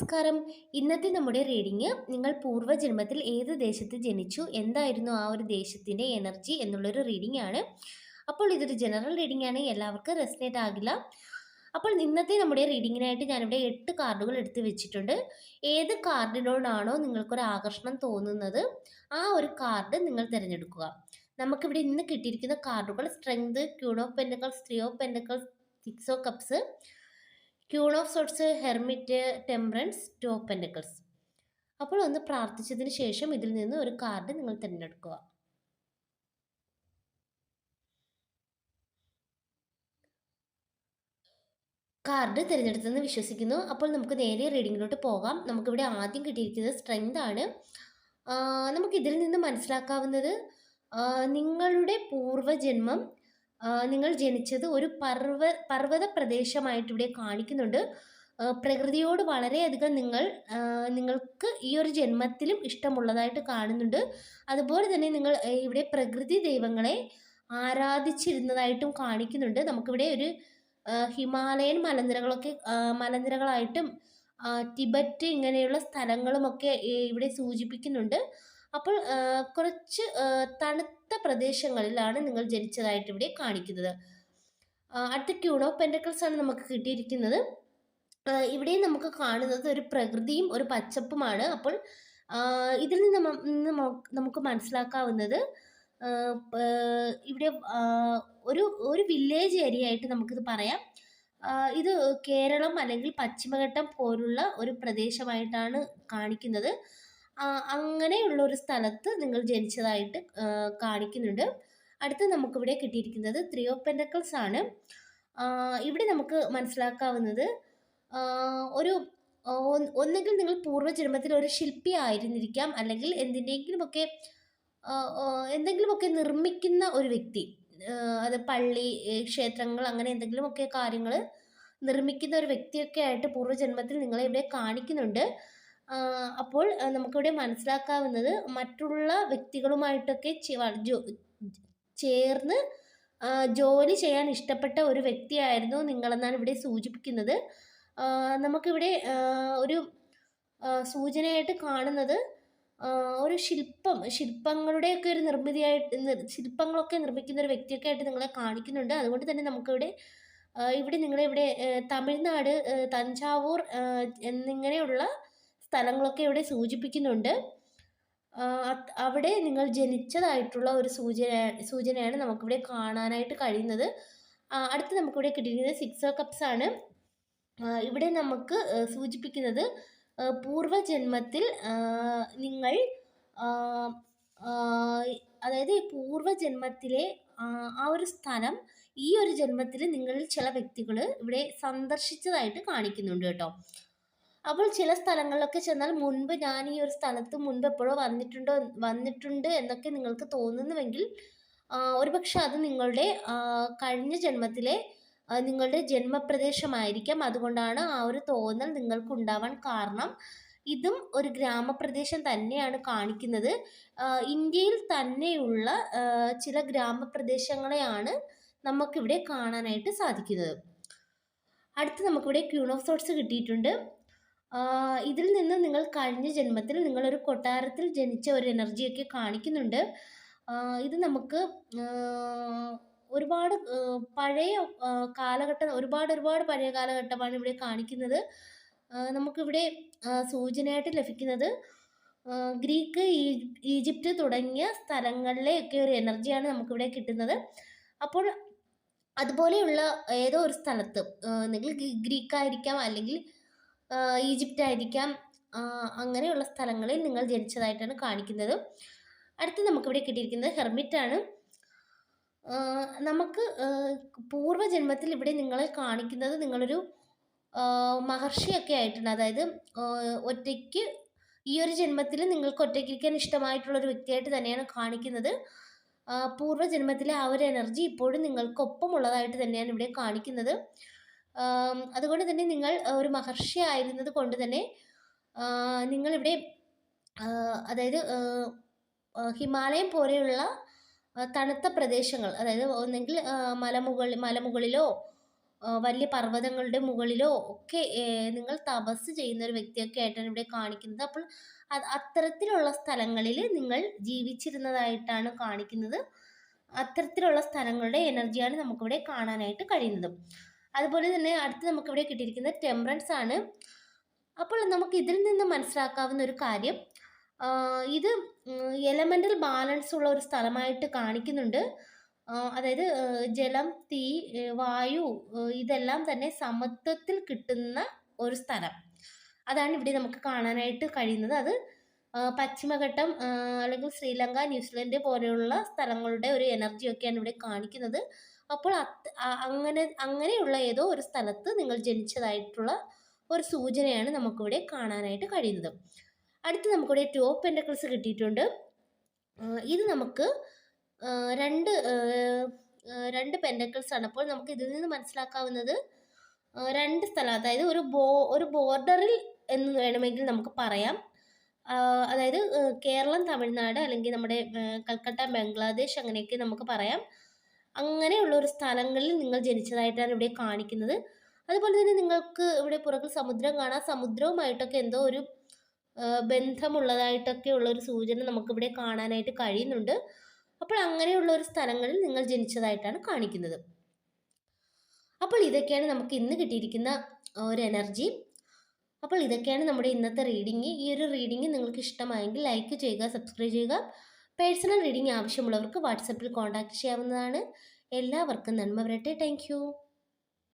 നമസ്കാരം. ഇന്നത്തെ നമ്മുടെ റീഡിംഗ് നിങ്ങൾ പൂർവ്വജന്മത്തിൽ ഏത് ദേശത്ത് ജനിച്ചു, എന്തായിരുന്നു ആ ഒരു ദേശത്തിൻ്റെ എനർജി എന്നുള്ളൊരു റീഡിംഗ് ആണ്. അപ്പോൾ ഇതൊരു ജനറൽ റീഡിംഗ് ആണ്, എല്ലാവർക്കും റെസനേറ്റ് ആകില്ല. അപ്പോൾ ഇന്നത്തെ നമ്മുടെ റീഡിങ്ങിനായിട്ട് ഞാനിവിടെ 8 കാർഡുകൾ എടുത്ത് വെച്ചിട്ടുണ്ട്. ഏത് കാർഡിനോടാണോ നിങ്ങൾക്കൊരു ആകർഷണം തോന്നുന്നത് ആ ഒരു കാർഡ് നിങ്ങൾ തിരഞ്ഞെടുക്കുക. നമുക്കിവിടെ ഇന്ന് കിട്ടിയിരിക്കുന്ന കാർഡുകൾ strength, queen of pentacles, three of pentacles, six of cups, queen of swords, hermit, temperance, two of pentacles. അപ്പോൾ ഒന്ന് പ്രാർത്ഥിച്ചതിന് ശേഷം ഇതിൽ നിന്ന് ഒരു കാർഡ് നിങ്ങൾ തിരഞ്ഞെടുക്കുക. കാർഡ് തിരഞ്ഞെടുത്തെന്ന് വിശ്വസിക്കുന്നു. അപ്പോൾ നമുക്ക് നേരെ റീഡിങ്ങിലോട്ട് പോകാം. നമുക്കിവിടെ ആദ്യം കിട്ടിയിരിക്കുന്നത് സ്ട്രെങ്ത് ആണ്. നമുക്കിതിൽ നിന്ന് മനസ്സിലാക്കാവുന്നത് നിങ്ങളുടെ പൂർവ്വജന്മം, നിങ്ങൾ ജനിച്ചത് ഒരു പർവ്വത പ്രദേശമായിട്ട് ഇവിടെ കാണിക്കുന്നുണ്ട്. പ്രകൃതിയോട് വളരെയധികം നിങ്ങൾക്ക് ഈ ഒരു ജന്മത്തിലും ഇഷ്ടമുള്ളതായിട്ട് കാണുന്നുണ്ട്. അതുപോലെ തന്നെ നിങ്ങൾ ഇവിടെ പ്രകൃതി ദൈവങ്ങളെ ആരാധിച്ചിരുന്നതായിട്ടും കാണിക്കുന്നുണ്ട്. നമുക്കിവിടെ ഒരു ഹിമാലയൻ മലനിരകളായിട്ടും ടിബറ്റ് ഇങ്ങനെയുള്ള സ്ഥലങ്ങളുമൊക്കെ ഇവിടെ സൂചിപ്പിക്കുന്നുണ്ട്. അപ്പോൾ കുറച്ച് തണുത്ത പ്രദേശങ്ങളിലാണ് നിങ്ങൾ ജനിച്ചതായിട്ട് ഇവിടെ കാണിക്കുന്നത്. അടുത്ത ക്യൂൺ ഓഫ് പെൻറ്റക്കിൾസ് ആണ് നമുക്ക് കിട്ടിയിരിക്കുന്നത്. ഇവിടെ നമുക്ക് കാണുന്നത് ഒരു പ്രകൃതിയും ഒരു പച്ചപ്പുമാണ്. അപ്പോൾ ഇതിൽ നിന്ന് നമുക്ക് മനസ്സിലാക്കാവുന്നത് ഇവിടെ ഒരു വില്ലേജ് ഏരിയ ആയിട്ട് നമുക്കിത് പറയാം. ഇത് കേരളം അല്ലെങ്കിൽ പശ്ചിമഘട്ടം പോലുള്ള ഒരു പ്രദേശമായിട്ടാണ് കാണിക്കുന്നത്. അങ്ങനെയുള്ള ഒരു സ്ഥലത്ത് നിങ്ങൾ ജനിച്ചതായിട്ട് കാണിക്കുന്നുണ്ട്. അടുത്ത് നമുക്കിവിടെ കിട്ടിയിരിക്കുന്നത് ത്രീ ഓഫ് പെൻറ്റക്കിൾസ് ആണ്. ഇവിടെ നമുക്ക് മനസ്സിലാക്കാവുന്നത് ഒരു ഒന്നുകിൽ നിങ്ങൾ പൂർവ്വജന്മത്തിൽ ഒരു ശില്പി ആയിരുന്നിരിക്കാം, അല്ലെങ്കിൽ എന്തെങ്കിലുമൊക്കെ നിർമ്മിക്കുന്ന ഒരു വ്യക്തി. അത് പള്ളി, ക്ഷേത്രങ്ങൾ, അങ്ങനെ എന്തെങ്കിലുമൊക്കെ കാര്യങ്ങൾ നിർമ്മിക്കുന്ന ഒരു വ്യക്തിയൊക്കെ ആയിട്ട് പൂർവ്വജന്മത്തിൽ നിങ്ങളെ ഇവിടെ കാണിക്കുന്നുണ്ട്. അപ്പോൾ നമുക്കിവിടെ മനസ്സിലാക്കാവുന്നത് മറ്റുള്ള വ്യക്തികളുമായിട്ടൊക്കെ ചേർന്ന് ജോലി ചെയ്യാൻ ഇഷ്ടപ്പെട്ട ഒരു വ്യക്തിയായിരുന്നു നിങ്ങളെന്നാണ് ഇവിടെ സൂചിപ്പിക്കുന്നത്. നമുക്കിവിടെ ഒരു സൂചനയായിട്ട് കാണുന്നത് ഒരു ശില്പങ്ങളുടെയൊക്കെ ഒരു ശില്പങ്ങളൊക്കെ നിർമ്മിക്കുന്ന ഒരു വ്യക്തിയൊക്കെ ആയിട്ട് നിങ്ങളെ കാണിക്കുന്നുണ്ട്. അതുകൊണ്ട് തന്നെ നമുക്കിവിടെ നിങ്ങളെ ഇവിടെ തമിഴ്നാട്, തഞ്ചാവൂർ എന്നിങ്ങനെയുള്ള സ്ഥലങ്ങളൊക്കെ ഇവിടെ സൂചിപ്പിക്കുന്നുണ്ട്. അവിടെ നിങ്ങൾ ജനിച്ചതായിട്ടുള്ള ഒരു സൂചനയാണ് നമുക്കിവിടെ കാണാനായിട്ട് കഴിയുന്നത്. അടുത്ത് നമുക്കിവിടെ കിട്ടിയിരിക്കുന്നത് സിക്സ് ഓഫ് കപ്സ് ആണ്. ഇവിടെ നമുക്ക് സൂചിപ്പിക്കുന്നത് പൂർവ്വജന്മത്തിൽ നിങ്ങൾ അതായത് പൂർവ്വജന്മത്തിലെ ആ ഒരു സ്ഥലം ഈ ഒരു ജന്മത്തിൽ നിങ്ങളിൽ ചില വ്യക്തികൾ ഇവിടെ സന്ദർശിച്ചതായിട്ട് കാണിക്കുന്നുണ്ട് കേട്ടോ. അപ്പോൾ ചില സ്ഥലങ്ങളിലൊക്കെ ചെന്നാൽ മുൻപ് ഞാൻ ഈ ഒരു സ്ഥലത്ത് മുൻപ് എപ്പോഴോ വന്നിട്ടുണ്ട് എന്നൊക്കെ നിങ്ങൾക്ക് തോന്നുന്നുവെങ്കിൽ ഒരുപക്ഷെ അത് നിങ്ങളുടെ കഴിഞ്ഞ ജന്മത്തിലെ നിങ്ങളുടെ ജന്മപ്രദേശമായിരിക്കാം. അതുകൊണ്ടാണ് ആ ഒരു തോന്നൽ നിങ്ങൾക്ക് ഉണ്ടാവാൻ കാരണം. ഇതും ഒരു ഗ്രാമപ്രദേശം തന്നെയാണ് കാണിക്കുന്നത്. ഇന്ത്യയിൽ തന്നെയുള്ള ചില ഗ്രാമപ്രദേശങ്ങളെയാണ് നമുക്കിവിടെ കാണാനായിട്ട് സാധിക്കുന്നത്. അടുത്ത് നമുക്കിവിടെ ക്യൂൺ ഓഫ് സോട്സ് കിട്ടിയിട്ടുണ്ട്. ഇതിൽ നിന്ന് നിങ്ങൾ കഴിഞ്ഞ ജന്മത്തിൽ നിങ്ങളൊരു കൊട്ടാരത്തിൽ ജനിച്ച ഒരു എനർജിയൊക്കെ കാണിക്കുന്നുണ്ട്. ഇത് നമുക്ക് ഒരുപാട് പഴയ കാലഘട്ടം, ഒരുപാട് പഴയ കാലഘട്ടമാണ് ഇവിടെ കാണിക്കുന്നത്. നമുക്കിവിടെ സൂചനയായിട്ട് ലഭിക്കുന്നത് ഗ്രീക്ക്, ഈജിപ്റ്റ് തുടങ്ങിയ സ്ഥലങ്ങളിലെയൊക്കെ ഒരു എനർജിയാണ് നമുക്കിവിടെ കിട്ടുന്നത്. അപ്പോൾ അതുപോലെയുള്ള ഏതോ ഒരു സ്ഥലത്ത്, ഒന്നുകിൽ ഗ്രീക്ക് ആയിരിക്കാം, അല്ലെങ്കിൽ ഈജിപ്റ്റ് ആയിരിക്കാം, അങ്ങനെയുള്ള സ്ഥലങ്ങളിൽ നിങ്ങൾ ജനിച്ചതായിട്ടാണ് കാണിക്കുന്നത്. അടുത്ത് നമുക്കിവിടെ കിട്ടിയിരിക്കുന്നത് ഹെർമിറ്റ് ആണ്. നമുക്ക് പൂർവ്വജന്മത്തിൽ ഇവിടെ നിങ്ങളെ കാണിക്കുന്നത് നിങ്ങളൊരു മഹർഷിയൊക്കെ ആയിട്ടുണ്ട്. അതായത് ഒറ്റയ്ക്ക് ഈ ഒരു ജന്മത്തിൽ നിങ്ങൾക്ക് ഒറ്റയ്ക്കിരിക്കാൻ ഇഷ്ടമായിട്ടുള്ളൊരു വ്യക്തിയായിട്ട് തന്നെയാണ് കാണിക്കുന്നത്. പൂർവ്വജന്മത്തിലെ ആ ഒരു എനർജി ഇപ്പോഴും നിങ്ങൾക്കൊപ്പമുള്ളതായിട്ട് തന്നെയാണ് ഇവിടെ കാണിക്കുന്നത്. അതുകൊണ്ട് തന്നെ നിങ്ങൾ ഒരു മഹർഷി ആയിരുന്നത് കൊണ്ട് തന്നെ നിങ്ങളിവിടെ അതായത് ഹിമാലയം പോലെയുള്ള തണുത്ത പ്രദേശങ്ങൾ, അതായത് ഒന്നെങ്കിൽ മലമുകളിലോ വലിയ പർവ്വതങ്ങളുടെ മുകളിലോ ഒക്കെ നിങ്ങൾ തപസ് ചെയ്യുന്ന ഒരു വ്യക്തിയൊക്കെ ആയിട്ടാണ് ഇവിടെ കാണിക്കുന്നത്. അപ്പോൾ അത്തരത്തിലുള്ള സ്ഥലങ്ങളിൽ നിങ്ങൾ ജീവിച്ചിരുന്നതായിട്ടാണ് കാണിക്കുന്നത്. അത്തരത്തിലുള്ള സ്ഥലങ്ങളുടെ എനർജിയാണ് നമുക്കിവിടെ കാണാനായിട്ട് കഴിയുന്നത്. അതുപോലെ തന്നെ അടുത്ത് നമുക്കിവിടെ കിട്ടിയിരിക്കുന്നത് ടെമ്പറൻസ് ആണ്. അപ്പോൾ നമുക്ക് ഇതിൽ നിന്ന് മനസ്സിലാക്കാവുന്ന ഒരു കാര്യം, ഇത് എലമെൻ്റൽ ബാലൻസ് ഉള്ള ഒരു സ്ഥലമായിട്ട് കാണിക്കുന്നുണ്ട്. അതായത് ജലം, തീ, വായു, ഇതെല്ലാം തന്നെ സമത്വത്തിൽ കിട്ടുന്ന ഒരു സ്ഥലം. അതാണ് ഇവിടെ നമുക്ക് കാണാനായിട്ട് കഴിയുന്നത്. അത് പശ്ചിമഘട്ടം അല്ലെങ്കിൽ ശ്രീലങ്ക, ന്യൂസിലൻഡ് പോലെയുള്ള സ്ഥലങ്ങളുടെ ഒരു എനർജിയൊക്കെയാണ് ഇവിടെ കാണിക്കുന്നത്. അപ്പോൾ അങ്ങനെയുള്ള ഏതോ ഒരു സ്ഥലത്ത് നിങ്ങൾ ജനിച്ചതായിട്ടുള്ള ഒരു സൂചനയാണ് നമുക്കിവിടെ കാണാനായിട്ട് കഴിയുന്നത്. അടുത്ത് നമുക്കിവിടെ ടു ഓഫ് പെൻറ്റക്കിൾസ് കിട്ടിയിട്ടുണ്ട്. ഇത് നമുക്ക് രണ്ട് പെൻറ്റക്കിൾസ് ആണ്. അപ്പോൾ നമുക്ക് ഇതിൽ നിന്ന് മനസ്സിലാക്കാവുന്നത് രണ്ട് സ്ഥലം, അതായത് ഒരു ബോർഡറിൽ എന്ന് വേണമെങ്കിൽ നമുക്ക് പറയാം. അതായത് കേരളം, തമിഴ്നാട്, അല്ലെങ്കിൽ നമ്മുടെ കൽക്കട്ട, ബംഗ്ലാദേശ്, അങ്ങനെയൊക്കെ നമുക്ക് പറയാം. അങ്ങനെയുള്ള ഒരു സ്ഥലങ്ങളിൽ നിങ്ങൾ ജനിച്ചതായിട്ടാണ് ഇവിടെ കാണിക്കുന്നത്. അതുപോലെ തന്നെ നിങ്ങൾക്ക് ഇവിടെ പുറകിൽ സമുദ്രം കാണാം. സമുദ്രവുമായിട്ടൊക്കെ എന്തോ ഒരു ബന്ധമുള്ളതായിട്ടൊക്കെ ഉള്ളൊരു സൂചന നമുക്കിവിടെ കാണാനായിട്ട് കഴിയുന്നുണ്ട്. അപ്പോൾ അങ്ങനെയുള്ള ഒരു സ്ഥലങ്ങളിൽ നിങ്ങൾ ജനിച്ചതായിട്ടാണ് കാണിക്കുന്നത്. അപ്പോൾ ഇതൊക്കെയാണ് നമുക്ക് ഇന്ന് കിട്ടിയിരിക്കുന്ന ഒരു എനർജി. അപ്പോൾ ഇതൊക്കെയാണ് നമ്മുടെ ഇന്നത്തെ റീഡിങ്. ഈ ഒരു റീഡിങ് നിങ്ങൾക്ക് ഇഷ്ടമായെങ്കിൽ ലൈക്ക് ചെയ്യുക, സബ്സ്ക്രൈബ് ചെയ്യുക. പേഴ്സണൽ റീഡിങ് ആവശ്യമുള്ളവർക്ക് വാട്സപ്പിൽ കോൺടാക്റ്റ് ചെയ്യാവുന്നതാണ്. എല്ലാവർക്കും നന്മ വരട്ടെ. താങ്ക്